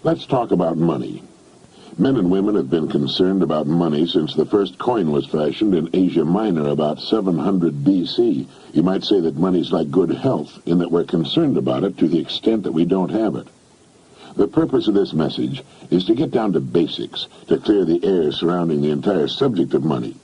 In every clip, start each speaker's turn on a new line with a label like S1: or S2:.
S1: Let's talk about money. Men and women have been concerned about money since the first coin was fashioned in Asia Minor about 700 B.C. You might say that money's like good health, in that we're concerned about it to the extent that we don't have it. The purpose of this message is to get down to basics, to clear the air surrounding the entire subject of money.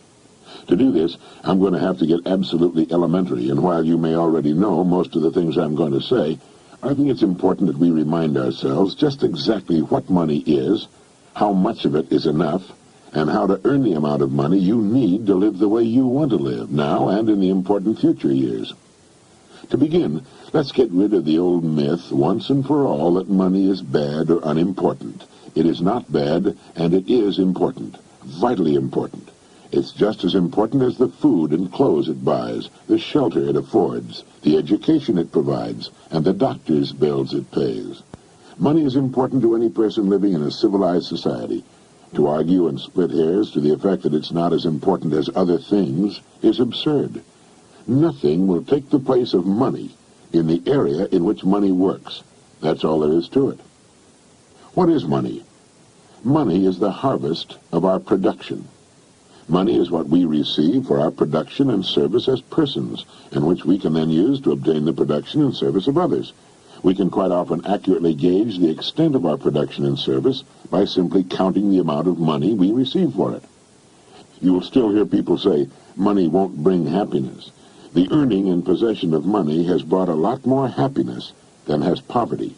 S1: To do this, I'm going to have to get absolutely elementary, and while you may already know most of the things I'm going to say, I think it's important that we remind ourselves just exactly what money is, how much of it is enough, and how to earn the amount of money you need to live the way you want to live, now and in the important future years. To begin, let's get rid of the old myth, once and for all, that money is bad or unimportant. It is not bad, and it is important, vitally important. It's just as important as the food and clothes it buys, the shelter it affords, the education it provides, and the doctor's bills it pays. Money is important to any person living in a civilized society. To argue and split hairs to the effect that it's not as important as other things is absurd. Nothing will take the place of money in the area in which money works. That's all there is to it. What is money? Money is the harvest of our production. Money is what we receive for our production and service as persons, and which we can then use to obtain the production and service of others. We can quite often accurately gauge the extent of our production and service by simply counting the amount of money we receive for it. You will still hear people say, money won't bring happiness. The earning and possession of money has brought a lot more happiness than has poverty.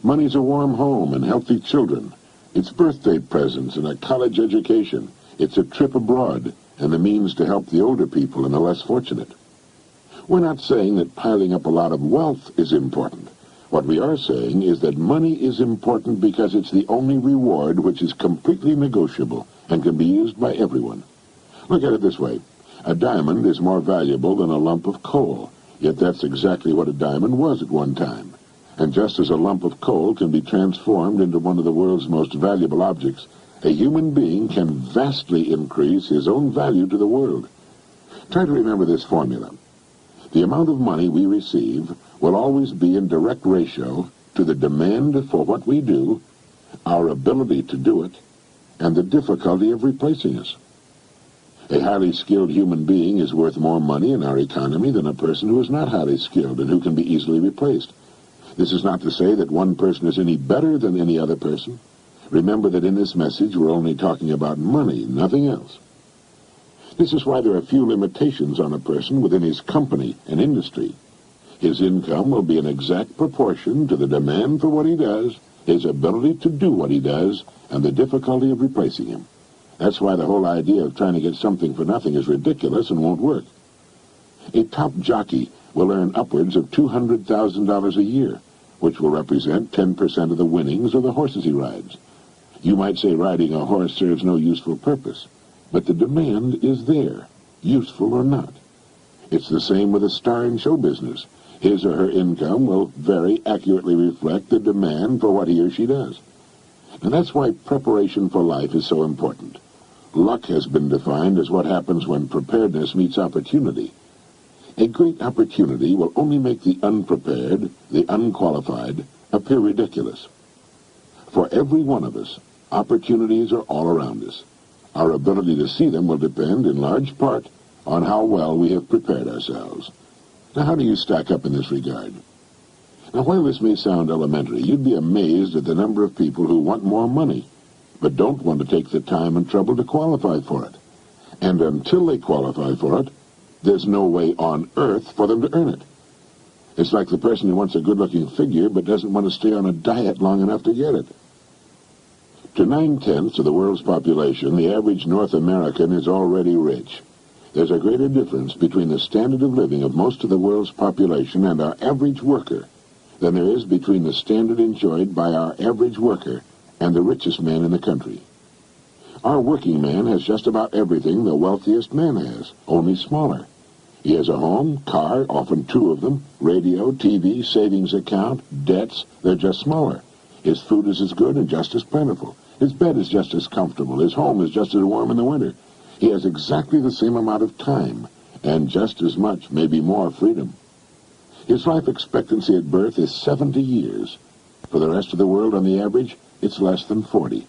S1: Money's a warm home and healthy children. It's birthday presents and a college education. It's a trip abroad and the means to help the older people and the less fortunate. We're not saying that piling up a lot of wealth is important. What we are saying is that money is important because it's the only reward which is completely negotiable and can be used by everyone. Look at it this way. A diamond is more valuable than a lump of coal, yet that's exactly what a diamond was at one time. And just as a lump of coal can be transformed into one of the world's most valuable objects, a human being can vastly increase his own value to the world. Try to remember this formula. The amount of money we receive will always be in direct ratio to the demand for what we do, our ability to do it, and the difficulty of replacing us. A highly skilled human being is worth more money in our economy than a person who is not highly skilled and who can be easily replaced. This is not to say that one person is any better than any other person. Remember that in this message we're only talking about money, nothing else. This is why there are few limitations on a person within his company and industry. His income will be in exact proportion to the demand for what he does, his ability to do what he does, and the difficulty of replacing him. That's why the whole idea of trying to get something for nothing is ridiculous and won't work. A top jockey will earn upwards of $200,000 a year, which will represent 10% of the winnings of the horses he rides. You might say riding a horse serves no useful purpose. But the demand is there, useful or not. It's the same with a star in show business. His or her income will very accurately reflect the demand for what he or she does. And that's why preparation for life is so important. Luck has been defined as what happens when preparedness meets opportunity. A great opportunity will only make the unprepared, the unqualified, appear ridiculous. For every one of us, opportunities are all around us. Our ability to see them will depend, in large part, on how well we have prepared ourselves. Now, how do you stack up in this regard? Now, while this may sound elementary, you'd be amazed at the number of people who want more money, but don't want to take the time and trouble to qualify for it. And until they qualify for it, there's no way on earth for them to earn it. It's like the person who wants a good-looking figure but doesn't want to stay on a diet long enough to get it. To 9/10 of the world's population, the average North American is already rich. There's a greater difference between the standard of living of most of the world's population and our average worker than there is between the standard enjoyed by our average worker and the richest man in the country. Our working man has just about everything the wealthiest man has, only smaller. He has a home, car, often two of them, radio, TV, savings account, debts. They're just smaller. His food is as good and just as plentiful. His bed is just as comfortable. His home is just as warm in the winter. He has exactly the same amount of time, and just as much, maybe more, freedom. His life expectancy at birth is 70 years, For the rest of the world, on the average, it's less than 40.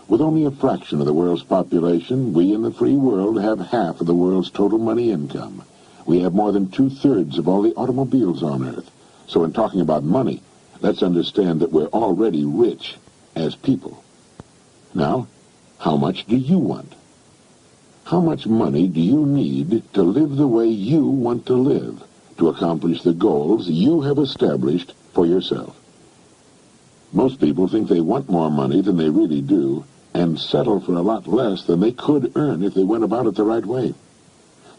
S1: With only a fraction of the world's population, we in the free world have half of the world's total money income. We have more than 2/3 of all the automobiles on Earth. So in talking about money, let's understand that we're already rich as people. Now, how much do you want? How much money do you need to live the way you want to live, to accomplish the goals you have established for yourself? Most people think they want more money than they really do, and settle for a lot less than they could earn if they went about it the right way.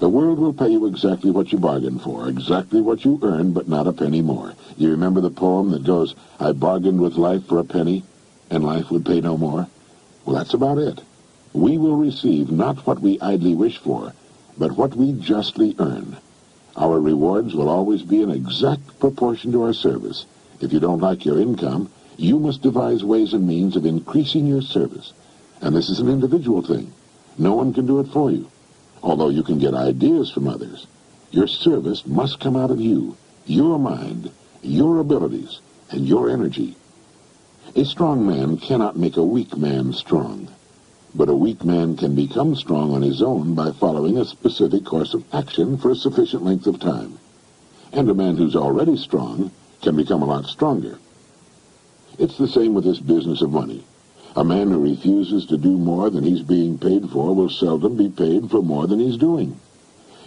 S1: The world will pay you exactly what you bargained for, exactly what you earned, but not a penny more. You remember the poem that goes, "I bargained with life for a penny, and life would pay no more"? Well, that's about it. We will receive not what we idly wish for, but what we justly earn. Our rewards will always be in exact proportion to our service. If you don't like your income, you must devise ways and means of increasing your service. And this is an individual thing. No one can do it for you, although you can get ideas from others. Your service must come out of you, your mind, your abilities, and your energy. A strong man cannot make a weak man strong, but a weak man can become strong on his own by following a specific course of action for a sufficient length of time. And a man who's already strong can become a lot stronger. It's the same with this business of money. A man who refuses to do more than he's being paid for will seldom be paid for more than he's doing.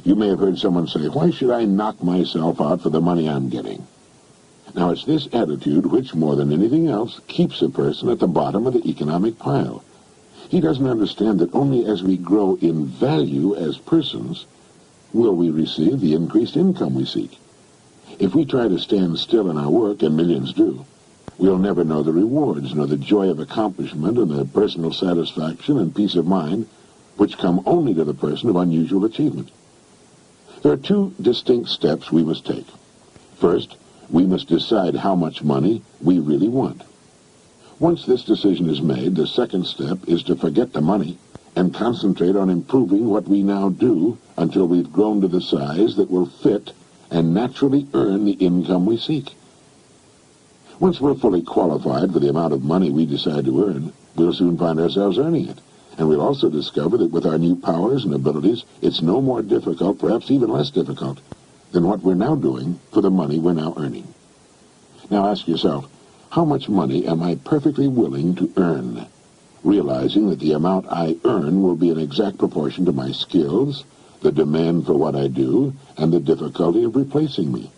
S1: You may have heard someone say, "Why should I knock myself out for the money I'm getting?" Now, it's this attitude which, more than anything else, keeps a person at the bottom of the economic pile. He doesn't understand that only as we grow in value as persons will we receive the increased income we seek. If we try to stand still in our work, and millions do, we'll never know the rewards, nor the joy of accomplishment and the personal satisfaction and peace of mind which come only to the person of unusual achievement. There are two distinct steps we must take. First, we must decide how much money we really want. Once this decision is made, the second step is to forget the money and concentrate on improving what we now do until we've grown to the size that will fit and naturally earn the income we seek. Once we're fully qualified for the amount of money we decide to earn, we'll soon find ourselves earning it. And we'll also discover that with our new powers and abilities, it's no more difficult, perhaps even less difficult, than what we're now doing for the money we're now earning. Now ask yourself, how much money am I perfectly willing to earn, realizing that the amount I earn will be in exact proportion to my skills, the demand for what I do, and the difficulty of replacing me?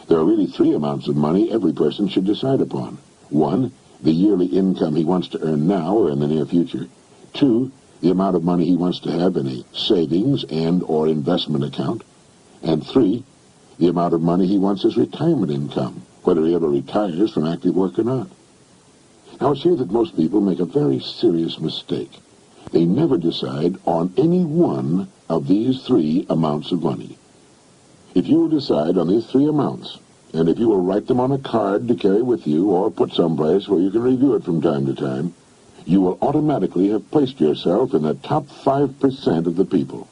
S1: There are really three amounts of money every person should decide upon. One, the yearly income he wants to earn now or in the near future. Two, the amount of money he wants to have in a savings and or investment account. And three, the amount of money he wants as retirement income, whether he ever retires from active work or not. Now, it's here that most people make a very serious mistake. They never decide on any one of these three amounts of money. If you will decide on these three amounts, and if you will write them on a card to carry with you or put someplace where you can review it from time to time, you will automatically have placed yourself in the top 5% of the people.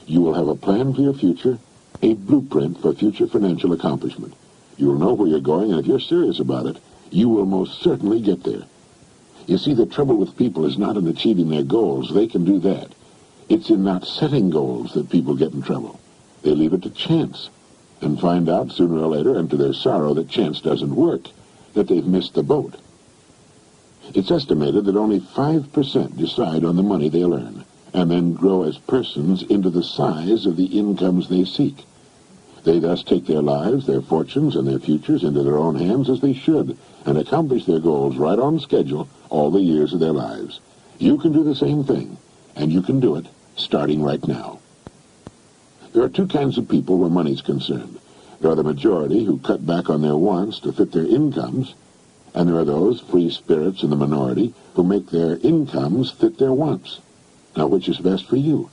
S1: You will have a plan for your future, a blueprint for future financial accomplishment. You will know where you're going, and if you're serious about it, you will most certainly get there. You see, the trouble with people is not in achieving their goals. They can do that. It's in not setting goals that people get in trouble. They leave it to chance and find out sooner or later, and to their sorrow, that chance doesn't work, that they've missed the boat. It's estimated that only 5% decide on the money they'll earn, and then grow as persons into the size of the incomes they seek. They thus take their lives, their fortunes, and their futures into their own hands as they should, and accomplish their goals right on schedule all the years of their lives. You can do the same thing, and you can do it starting right now. There are two kinds of people where money's concerned. There are the majority who cut back on their wants to fit their incomes, and there are those free spirits in the minority who make their incomes fit their wants. Now, which is best for you?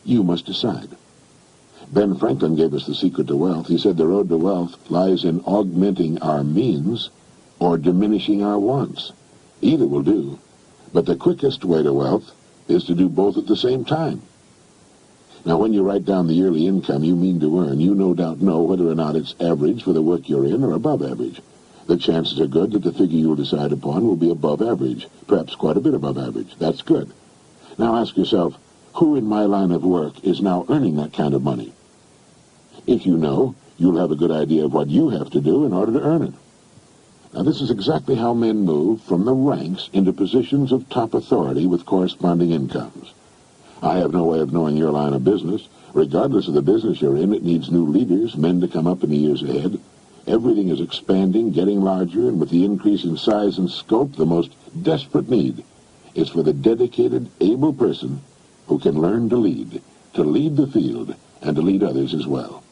S1: You must decide. Ben Franklin gave us the secret to wealth. He said the road to wealth lies in augmenting our means or diminishing our wants. Either will do, but the quickest way to wealth is to do both at the same time. Now, when you write down the yearly income you mean to earn, you no doubt know whether or not it's average for the work you're in or above average. The chances are good that the figure you'll decide upon will be above average, perhaps quite a bit above average. That's good. Now ask yourself, who in my line of work is now earning that kind of money? If you know, you'll have a good idea of what you have to do in order to earn it. Now, this is exactly how men move from the ranks into positions of top authority with corresponding incomes. I have no way of knowing your line of business. Regardless of the business you're in, it needs new leaders, men to come up in the years ahead. Everything is expanding, getting larger, and with the increase in size and scope, the most desperate need is for the dedicated, able person who can learn to lead the field, and to lead others as well.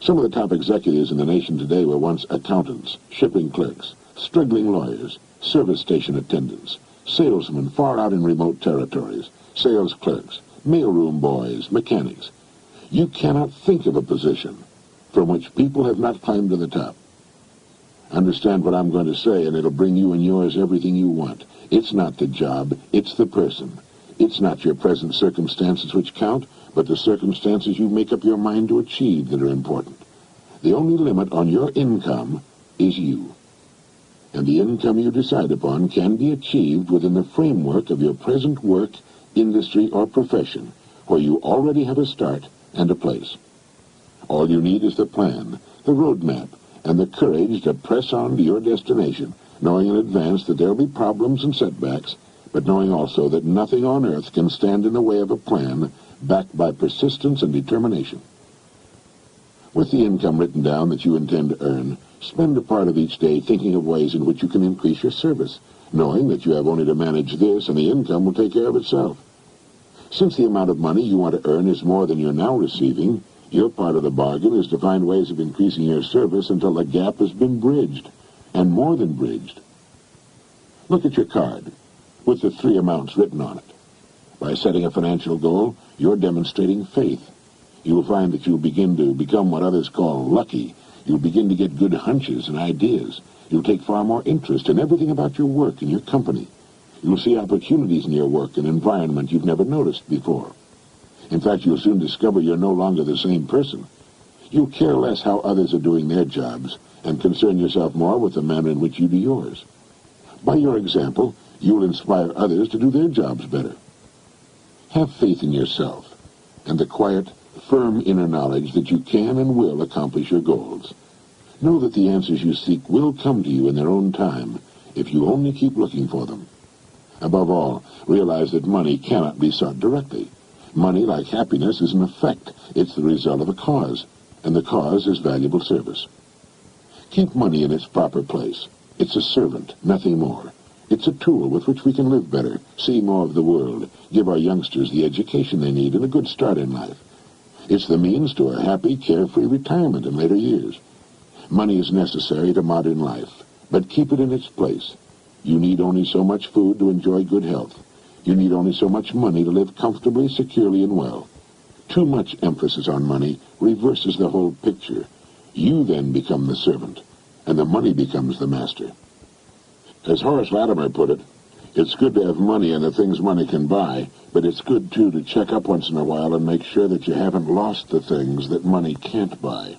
S1: Some of the top executives in the nation today were once accountants, shipping clerks, struggling lawyers, service station attendants, salesmen far out in remote territories, sales clerks, mailroom boys, mechanics. You cannot think of a position from which people have not climbed to the top. Understand what I'm going to say, and it'll bring you and yours everything you want. It's not the job, it's the person. It's not your present circumstances which count, but the circumstances you make up your mind to achieve that are important. The only limit on your income is you. And the income you decide upon can be achieved within the framework of your present work, industry, or profession, where you already have a start and a place. All you need is the plan, the roadmap, and the courage to press on to your destination, knowing in advance that there will be problems and setbacks, but knowing also that nothing on earth can stand in the way of a plan backed by persistence and determination. With the income written down that you intend to earn, spend a part of each day thinking of ways in which you can increase your service, knowing that you have only to manage this and the income will take care of itself. Since the amount of money you want to earn is more than you're now receiving, your part of the bargain is to find ways of increasing your service until the gap has been bridged, and more than bridged. Look at your card, with the 3 amounts written on it. By setting a financial goal, you're demonstrating faith. You will find that you'll begin to become what others call lucky. You'll begin to get good hunches and ideas. You'll take far more interest in everything about your work and your company. You'll see opportunities in your work and environment you've never noticed before. In fact, you'll soon discover you're no longer the same person. You'll care less how others are doing their jobs and concern yourself more with the manner in which you do yours. By your example, you'll inspire others to do their jobs better. Have faith in yourself and the quiet, firm inner knowledge that you can and will accomplish your goals. Know that the answers you seek will come to you in their own time if you only keep looking for them. Above all, realize that money cannot be sought directly. Money, like happiness, is an effect. It's the result of a cause, and the cause is valuable service. Keep money in its proper place. It's a servant, nothing more. It's a tool with which we can live better, see more of the world, give our youngsters the education they need and a good start in life. It's the means to a happy, carefree retirement in later years. Money is necessary to modern life, but keep it in its place. You need only so much food to enjoy good health. You need only so much money to live comfortably, securely, and well. Too much emphasis on money reverses the whole picture. You then become the servant, and the money becomes the master. As Horace Latimer put it, it's good to have money and the things money can buy, but it's good, too, to check up once in a while and make sure that you haven't lost the things that money can't buy.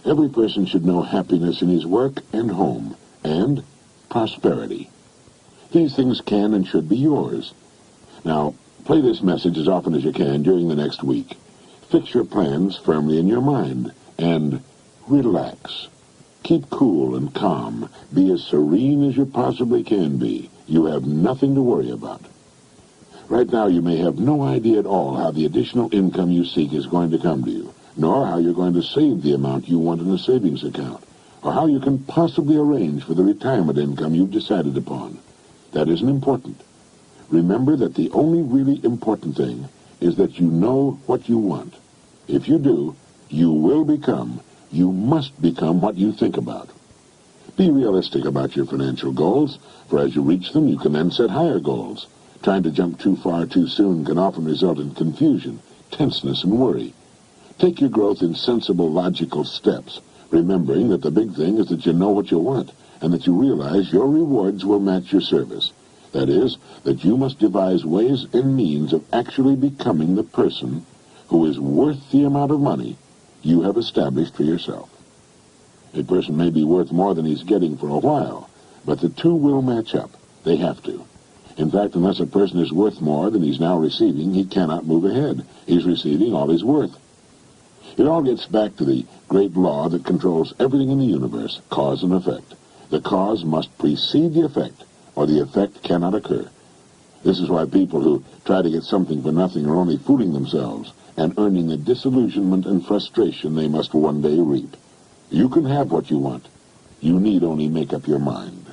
S1: Every person should know happiness in his work and home, and prosperity. These things can and should be yours. Now, play this message as often as you can during the next week. Fix your plans firmly in your mind, and relax. Keep cool and calm. Be as serene as you possibly can be. You have nothing to worry about. Right now, you may have no idea at all how the additional income you seek is going to come to you, nor how you're going to save the amount you want in a savings account, or how you can possibly arrange for the retirement income you've decided upon. That isn't important. Remember that the only really important thing is that you know what you want. If you do, you must become what you think about. Be realistic about your financial goals, for as you reach them, you can then set higher goals. Trying to jump too far too soon can often result in confusion, tenseness, and worry. Take your growth in sensible, logical steps, remembering that the big thing is that you know what you want, and that you realize your rewards will match your service. That is, that you must devise ways and means of actually becoming the person who is worth the amount of money you have established for yourself. A person may be worth more than he's getting for a while, but the two will match up. They have to. In fact, unless a person is worth more than he's now receiving, he cannot move ahead. He's receiving all he's worth. It all gets back to the great law that controls everything in the universe, cause and effect. The cause must precede the effect, or the effect cannot occur. This is why people who try to get something for nothing are only fooling themselves and earning the disillusionment and frustration they must one day reap. You can have what you want. You need only make up your mind.